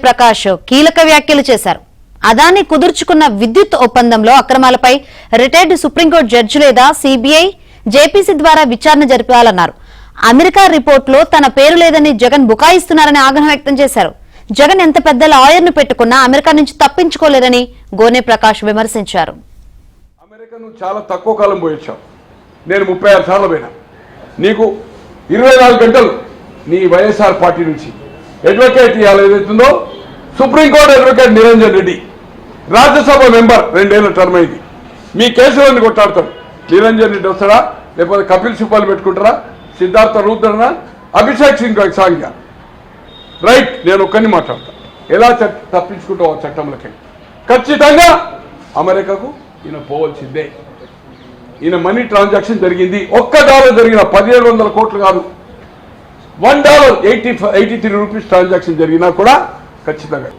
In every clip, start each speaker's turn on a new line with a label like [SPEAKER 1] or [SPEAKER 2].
[SPEAKER 1] ప్రకాష్ కీలక వ్యాఖ్యలు చేశారు. అదాని కుదుర్చుకున్న విద్యుత్ ఒప్పందంలో అక్రమాలపై రిటైర్డ్ సుప్రీంకోర్టు జడ్జి లేదా సిబిఐ, జేపీసీ ద్వారా విచారణ జరిపాలన్నారు. అమెరికా రిపోర్టులో తన పేరు లేదని జగన్ బుకాయిస్తున్నారని ఆగ్రహం వ్యక్తం చేశారు. జగన్ ఎంత పెద్ద లాయర్ను పెట్టుకున్నా అమెరికా నుంచి తప్పించుకోలేరని గోనె ప్రకాష్ విమర్శించారు.
[SPEAKER 2] అమెరికాను చాలా తక్కువ కాలం పోయొచ్చావు. నేను 36 సార్లు పోయినా. నీకు 24 గంటలు నీ వైఎస్ఆర్ పార్టీ నుంచి అడ్వకేట్ ఇవాళ ఏదైతుందో supreme court advocate Niranjan Reddy, Rajya Sabha member 2 ఏళ్ల టర్మ్ అయింది. మీ కేసులన్నీ కొట్టాడతాడు. నిరంజన్ రెడ్డి వస్తాడా, లేకపోతే కపిల్ సిబ్బంది పెట్టుకుంటారా, సిద్ధార్థ రూద్రనా, అభిషేక్ సింగ్ సాంగ్యా? రైట్, నేను ఒక్కరిని మాట్లాడతా. ఎలా తప్పించుకుంటావు ఆ చట్టంలోకి? ఖచ్చితంగా అమెరికాకు ఈయన పోవలసిందే. ఈయన మనీ ట్రాన్సాక్షన్ జరిగింది. $1 జరిగిన 1700 కోట్లు కాదు, $1 83 ట్రాన్సాక్షన్ జరిగినా కూడా ఖచ్చితంగా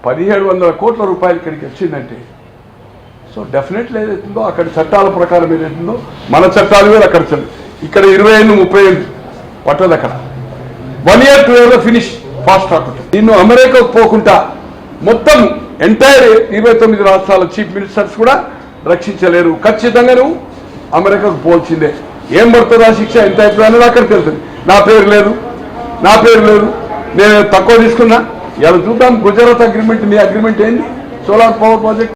[SPEAKER 2] 1700 కోట్ల రూపాయలు ఇక్కడికి వచ్చిందంటే సో డెఫినెట్లీ ఏదైతుందో అక్కడ చట్టాల ప్రకారం ఏదైతుందో మన చట్టాలు వేరు, అక్కడ ఇక్కడ 20 ఏళ్ళు 30 ఏళ్ళు పట్టదు. అక్కడ 1 year 2 year finish fast track ఉంటుంది. నిన్ను అమెరికాకు పోకుండా మొత్తం ఎంటైర్ 29 రాష్ట్రాల చీఫ్ మినిస్టర్స్ కూడా రక్షించలేరు. ఖచ్చితంగా నువ్వు అమెరికాకు పోల్చిందే. ఏం పడుతుందా శిక్ష, ఎంత అయిపోయినా అక్కడ తెలుస్తుంది. నా పేరు లేదు, నేను తక్కువ తీసుకున్నా. ఇలా చూద్దాం. గుజరాత్ అగ్రిమెంట్, నీ అగ్రిమెంట్ ఏంది? Solar power project